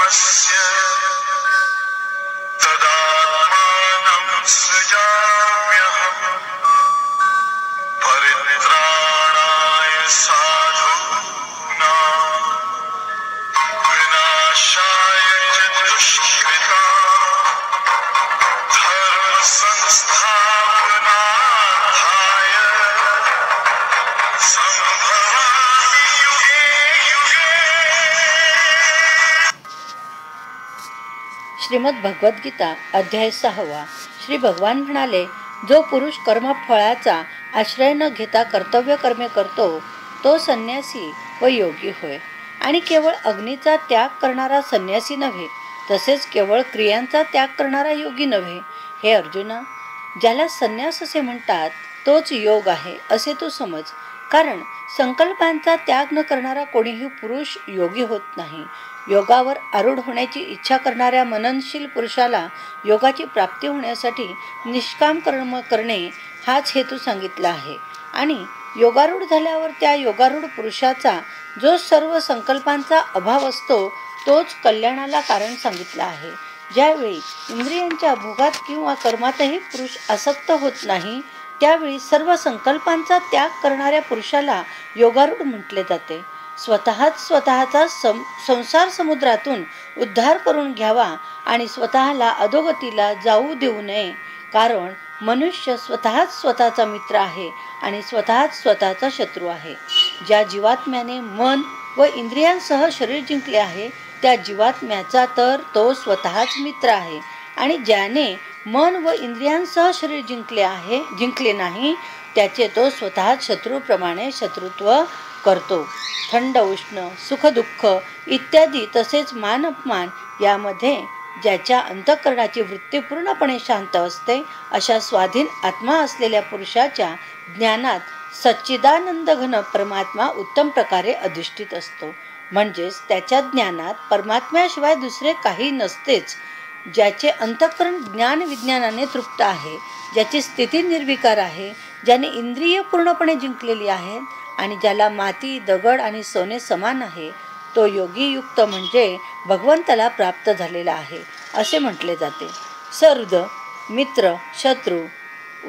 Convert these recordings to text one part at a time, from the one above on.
तस्य तदात्मानं सृजाम्यहम् परित्राणाय साधूनां विनाशाय च दुष्कृतां धर्म संस्थापनार्थाय संभवामि युगे युगे। श्रीमद भगवद्गीता अध्याय 6. श्री भगवान म्हणाले, जो पुरुष कर्मफळाचा आश्रय न घेता कर्तव्य कर्मे करतो तो संन्यासी व योगी होय. आणि केवळ अग्नीचा त्याग करणारा संन्यासी नव्हे, तसेच केवळ क्रियांचा त्याग करणारा योगी नव्हे. हे अर्जुना, ज्याला संन्यास असे म्हणतात तोच योग आहे असे तू समज. कारण संकल्पांचा त्याग न करणारा कोणीही पुरुष योगी होत नाही. योगावर आरूढ होण्याची इच्छा करणाऱ्या मननशील पुरुषाला योगाची प्राप्ती होण्यासाठी निष्काम कर्म करणे हाच हेतू सांगितला आहे. आणि योगारूढ झाल्यावर त्या योगारूढ पुरुषाचा जो सर्व संकल्पांचा अभाव असतो तोच कल्याणाला कारण सांगितला आहे. ज्यावेळी इंद्रियांच्या भोगात किंवा कर्मातही पुरुष आसक्त होत नाही, त्यावेळी सर्व संकल्पांचा त्याग करणाऱ्या पुरुषाला योगारूढ म्हटले जाते. स्वतःचा संसार समुद्रातून उद्धार करून घ्यावा आणि स्वतःला अधोगतीला जाऊ देऊ नये. कारण मनुष्य स्वतःच स्वतःचा मित्र आहे आणि स्वतःच स्वतःचा शत्रू आहे. ज्या जीवात्म्याने मन व इंद्रियांसह शरीर जिंकले आहे त्या जीवात्म्याचा तर तो स्वतःच मित्र आहे. आणि ज्याने मन व इंद्रियांसह शरीर जिंकले नाही त्याचे तो स्वतःच शत्रूप्रमाणे शत्रुत्व करतो. थंड उष्ण, सुख दुःख इत्यादी तसेच मान अपमान यामध्ये ज्याच्या अंतःकरणाची वृत्ती पूर्णपणे शांत असते, अशा स्वाधीन आत्मा असलेल्या पुरुषाच्या ज्ञानात सच्चिदानंद घन परमात्मा उत्तम प्रकारे अधिष्ठित असतो. म्हणजेच त्याच्या ज्ञानात परमात्म्याशिवाय दुसरे काही नसतेच. ज्याचे अंतःकरण ज्ञान विज्ञानाने तृप्त आहे, ज्याची स्थिती निर्विकार आहे, ज्याने इंद्रिय पूर्णपणे जिंकलेली आहेत आणि ज्याला माती, दगड आणि सोने समान आहे, तो योगी युक्त म्हणजे भगवंताला प्राप्त झालेला आहे असे म्हटले जाते. सहृद, मित्र, शत्रू,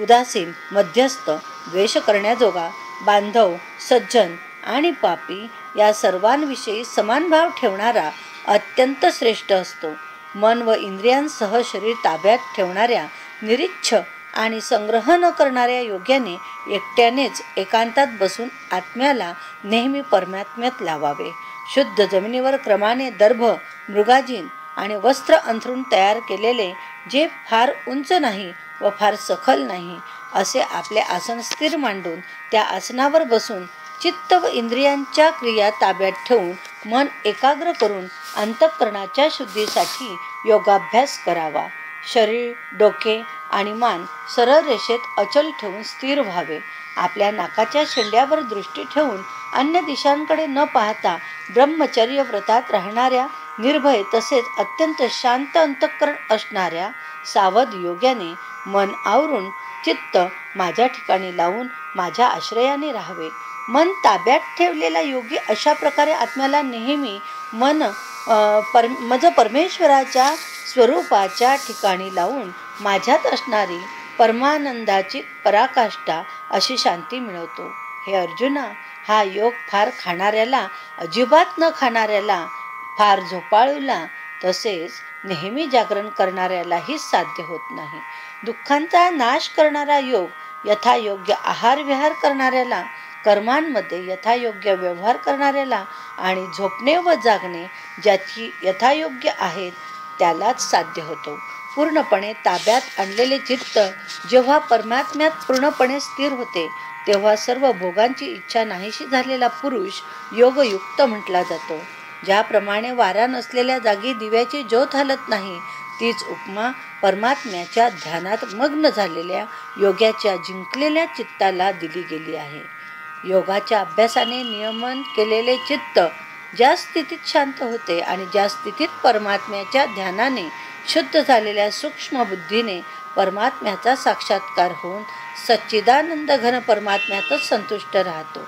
उदासीन, मध्यस्थ, द्वेष करण्याजोगा, बांधव, सज्जन आणि पापी या सर्वांविषयी समान भाव ठेवणारा अत्यंत श्रेष्ठ असतो. मन व इंद्रियांसह शरीर ताब्यात ठेवणाऱ्या, निरीच्छ आणि संग्रह न करणाऱ्या योग्याने एकट्यानेच एकांतात बसून आत्म्याला नेहमी परमात्म्यात लावावे. शुद्ध जमिनीवर क्रमाने दर्भ, मृगाजीन आणि वस्त्र अंथरून तयार केलेले, जे फार उंच नाही व फार सखल नाही असे आपले आसन स्थिर मांडून त्या आसनावर बसून चित्त व इंद्रियांच्या क्रिया ताब्यात ठेवून मन एकाग्र करून अंतःकरणाच्या शुद्धीसाठी योगाभ्यास करावा. शरीर, डोके आणि मान सरळ रेषेत अचल ठेवून स्थिर व्हावे. आपल्या नाकाच्या शेंड्यावर दृष्टी ठेवून अन्य दिशांकडे न पाहता ब्रह्मचर्य व्रतात राहणाऱ्या, निर्भय तसेच अत्यंत शांत अंतःकरण असणाऱ्या सावध योग्याने मन आवरून चित्त माझ्या ठिकाणी लावून माझ्या आश्रयाने राहावे. मन ताब्यात ठेवलेला योगी अशा प्रकारे आत्म्याला नेहमी मज परमेश्वराच्या स्वरूपाच्या ठिकाणी लावून माझ्यात असणारी परमानंदाची पराकाष्ठा अशी शांती मिळवतो. हे अर्जुना, हा योग फार खाणाऱ्याला, अजिबात न खाणाऱ्याला, फार झोपाळूला तसेच नेहमी जागरण करणाऱ्यालाही साध्य होत नाही. दुःखांचा नाश करणारा योग यथायोग्य आहार विहार करणाऱ्याला, कर्मांमध्ये यथायोग्य व्यवहार करणाऱ्याला आणि झोपणे व जागणे ज्याची यथायोग्य आहेत त्यालाच साध्य होतो. पूर्णपणे ताब्यात आणलेले चित्त जेव्हा परमात्म्यात पूर्णपणे स्थिर होते तेव्हा सर्व भोगांची इच्छा नाहीशी झालेला पुरुष योगयुक्त म्हटला जातो. ज्याप्रमाणे वारा नसलेल्या जागी दिव्याची ज्योत हलत नाही, तीच उपमा परमात्म्याच्या ध्यानात मग्न झालेल्या योग्याच्या जिंकलेल्या चित्ताला दिली गेली आहे. योगाच्या अभ्यासाने नियमन केलेले चित्त ज्या स्थितीत शांत होते आणि ज्या स्थितीत परमात्म्याच्या ध्यानाने शुद्ध झालेल्या सूक्ष्म बुद्धीने परमात्म्याचा साक्षात्कार होऊन सच्चिदानंद घन परमात्म्यातच संतुष्ट राहतो.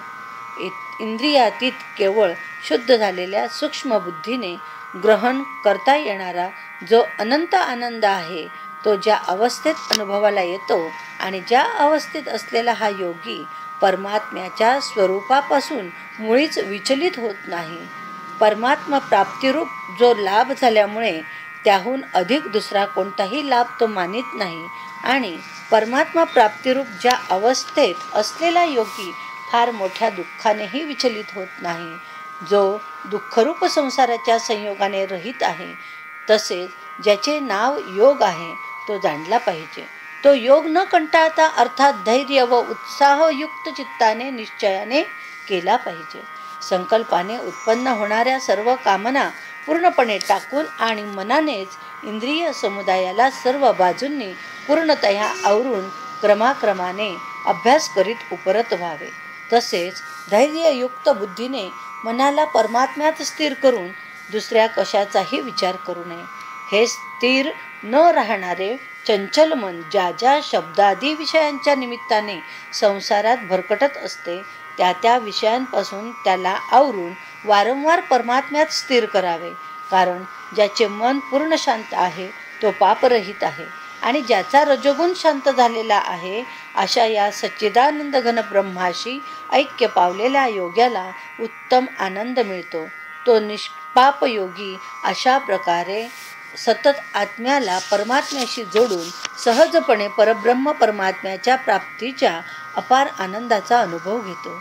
इंद्रियातीत केवळ शुद्ध झालेल्या सूक्ष्म बुद्धीने ग्रहण करता येणारा जो अनंत आनंद आहे तो ज्या अवस्थेत अनुभवाला येतो आणि ज्या अवस्थेत असलेला हा योगी परमात्म्याच्या स्वरूपापासून मुळीच विचलित होत नाही. परमात्मा प्राप्तिरूप जो लाभ झाल्यामुळे त्याहून अधिक दुसरा कोणताही लाभ तो मानित नाही आणि परमात्मा प्राप्तिरूप ज्या अवस्थेत असलेला योगी फार मोठ्या दुःखानेही विचलित होत नाही. जो दुःखरूप संसाराच्या संयोगाने रहित आहे, तसेच ज्याचे नाव योग आहे तो जाणला पाहिजे. तो योग न कंटाळता अर्थात धैर्य व उत्साहयुक्त चित्ताने निश्चयाने केला पाहिजे. संकल्पाने उत्पन्न होणाऱ्या सर्व कामना पूर्णपणे टाकून आणि मनानेच इंद्रिय समुदायाला सर्व बाजूंनी पूर्णतया आवरून क्रमाक्रमाने अभ्यास करीत उपरत व्हावे. तसेच धैर्ययुक्त बुद्धीने मनाला परमात्म्यात स्थिर करून दुसऱ्या कशाचाही विचार करू नये. हे स्थिर न राहणारे चंचल मन ज्या ज्या शब्दादी विषयांच्या निमित्ताने संसारात भरकटत असते त्या त्या विषयांपासून त्याला आवरून वारंवार परमात्म्यात स्थिर करावे. कारण ज्याचे मन पूर्ण शांत आहे तो पापरहित आहे आणि ज्याचा रजोगुण शांत झालेला आहे अशा या सच्चिदानंद घन ब्रह्माशी ऐक्य पावलेल्या योग्याला उत्तम आनंद मिळतो. तो निष्पाप योगी अशा प्रकारे सतत आत्म्याला परमात्म्याशी जोडून सहजपणे परब्रह्म परमात्म्याच्या प्राप्तीच्या अपार आनंदाचा अनुभव घेतो.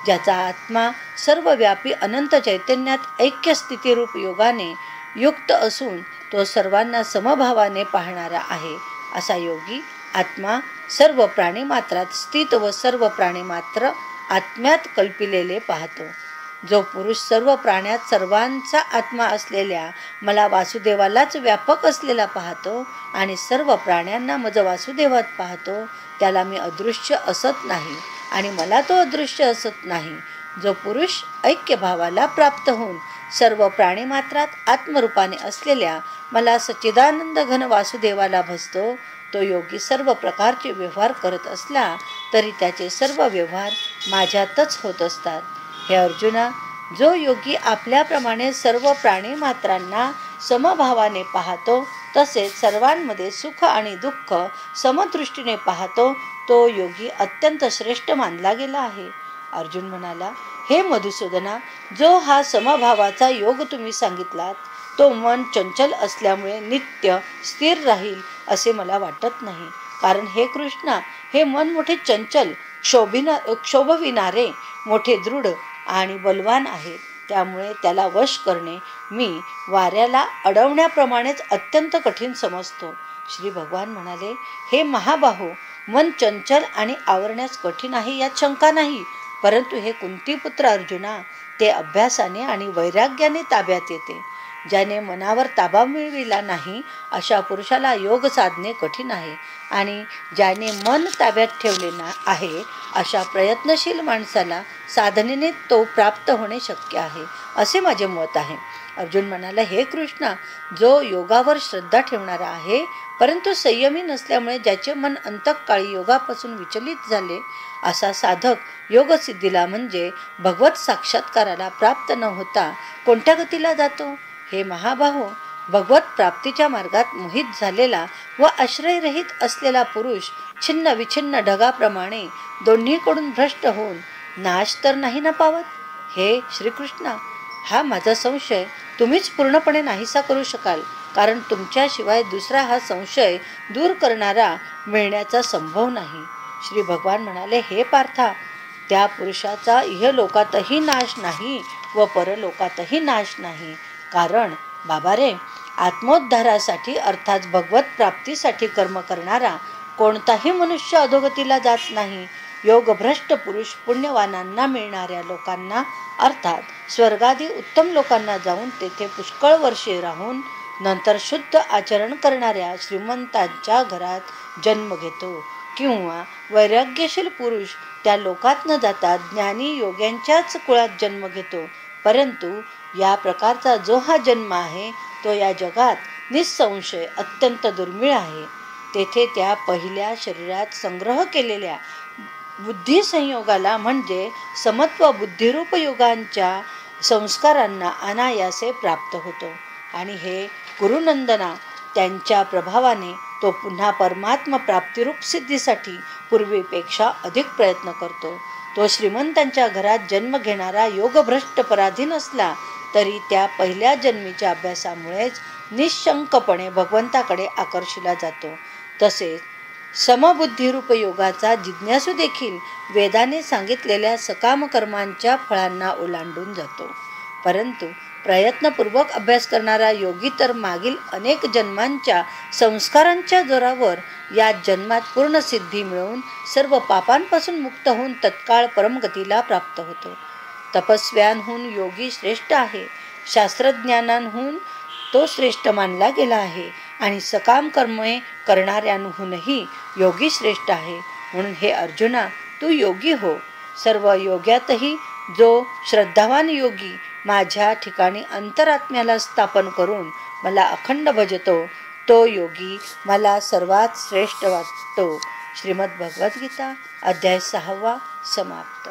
ज्याचा आत्मा सर्वव्यापी अनंत चैतन्यात ऐक्य स्थितीरूप योगाने युक्त असून तो सर्वांना समभावाने पाहणारा आहे असा योगी आत्मा सर्व प्राणीमात्रात स्थित व सर्व प्राणीमात्र आत्म्यात कल्पिलेले पाहतो. जो पुरुष सर्व प्राण्यात सर्वांचा आत्मा असलेल्या मला वासुदेवालाच व्यापक असलेला पाहतो आणि सर्व प्राण्यांना मज वासुदेवात पाहतो त्याला मी अदृश्य असत नाही आणि मला तो अदृश्य असत नाही. जो पुरुष ऐक्यभावाला प्राप्त होऊन सर्व प्राणीमात्रात आत्मरूपाने असलेल्या मला सच्चिदानंद घन वासुदेवाला भजतो तो योगी सर्व प्रकारचे व्यवहार करत असला तरी त्याचे सर्व व्यवहार माझ्यातच होत असतात. हे अर्जुना, जो योगी आपल्याप्रमाणे सर्व प्राणीमात्रांना समभावाने पाहतो तसेच सर्वांमध्ये सुख आणि दुःख समदृष्टीने पाहतो तो योगी अत्यंत श्रेष्ठ मानला गेला आहे. अर्जुन म्हणाला, हे मधुसूदना, जो हा समभावाचा योग तुम्ही सांगितलात तो मन चंचल असल्यामुळे नित्य स्थिर राहील असे मला वाटत नाही. कारण हे कृष्णा, हे मन मोठे चंचल क्षोभविणारे मोठे दृढ आणि बलवान आहे. त्यामुळे त्याला वश करणे मी वाऱ्याला अडवण्याप्रमाणेच अत्यंत कठीण समजतो. श्री भगवान म्हणाले, हे महाबाहो, मन चंचल आणि आवरण्यास कठीण आहे यात शंका नाही. परंतु हे कुंतीपुत्र अर्जुना, ते अभ्यासाने आणि वैराग्याने ताब्यात येते. ज्याने मनावर ताबा मिळविला नाही अशा पुरुषाला योग साधणे कठीण आहे आणि ज्याने मन ताब्यात ठेवले आहे अशा प्रयत्नशील माणसाला साधनेने तो प्राप्त होणे शक्य आहे असे माझे मत आहे. अर्जुन म्हणाला, हे कृष्णा, जो योगावर श्रद्धा ठेवणारा आहे परंतु संयमी नसल्यामुळे ज्याचे मन अंतःकाळी योगापासून विचलित झाले असा साधक योगसिद्धीला म्हणजे भगवत साक्षात्काराला प्राप्त न होता कोणत्या गतीला जातो? हे महाबाहो, भगवत प्राप्तीच्या मार्गात मोहित झालेला व आश्रयरहित असलेला पुरुष छिन्न विछिन्न ढगाप्रमाणे दोन्हीकडून भ्रष्ट होऊन नाश तर नाही ना पावत. हे श्रीकृष्णा, हा माझा संशय तुम्हीच पूर्णपणे नाहीसा करू शकाल. कारण तुमच्याशिवाय दुसरा हा संशय दूर करणारा मिळण्याचा संभव नाही. श्री भगवान म्हणाले, हे पार्था, त्या पुरुषाचा इहलोकातही नाश नाही व परलोकातही नाश नाही. कारण बाबा रे, आत्मोद्धारासाठी अर्थात भगवत प्राप्तीसाठी कर्म करणारा कोणताही मनुष्य अधोगतीला जात नाही. योगभ्रष्ट पुरुष पुण्यवानांना मिळणाऱ्या लोकांना अर्थात स्वर्गादी उत्तम लोकांना जाऊन तेथे पुष्कळ वर्षे राहून नंतर शुद्ध आचरण करणाऱ्या श्रीमंतांच्या घरात जन्म घेतो. किंवा वैराग्यशील पुरुष त्या लोकात न जाता ज्ञानी योग्यांच्याच कुळात जन्म घेतो. परंतु या प्रकारचा जो हा जन्म आहे तो या जगात निसंशय अत्यंत दुर्मिळ आहे. तेथे त्या पहिल्या शरीरात संग्रह केलेल्या बुद्धिसंयोगाला म्हणजे समत्व बुद्धिरूप योगांच्या संस्कारांना अनायासे प्राप्त होतो. आणि हे गुरुनंदना त्यांच्या प्रभावाने तो पुन्हा परमात्मा प्राप्तिरूप सिद्धीसाठी पूर्वीपेक्षा अधिक प्रयत्न करतो. तो श्रीमंतांच्या घरात जन्म घेणारा योगभ्रष्ट पराधीन असला तरी त्या पहिल्या जन्मीच्या अभ्यासामुळेच निशंकपणे भगवंताकडे आकर्षिला जातो. तसेच समबुद्धिरूप योगाचा जिज्ञासू देखील वेदाने सांगितलेल्या सकाम कर्मांच्या फळांना ओलांडून जातो. परंतु प्रयत्नपूर्वक अभ्यास करणारा योगी तर मागील अनेक जन्मांच्या संस्कारांच्या जोरावर या जन्मात पूर्ण सिद्धी मिळवून सर्व पापांपासून मुक्त होऊन तत्काळ परमगतीला प्राप्त होतो. तपस्व्यांहून योगी श्रेष्ठ आहे. शास्त्रज्ञानांहून तो श्रेष्ठ मानला गेला आहे आणि सकाम कर्मे करणाऱ्यांहूनही योगी श्रेष्ठ आहे. म्हणून हे अर्जुना, तू योगी हो. सर्व योग्यातही जो श्रद्धावान योगी माझ्या ठिकाणी अंतरात्म्याला स्थापन करून मला अखंड भजतो तो योगी मला सर्वात श्रेष्ठ वाटतो. श्रीमद् भगवद्गीता अध्याय 6 समाप्त.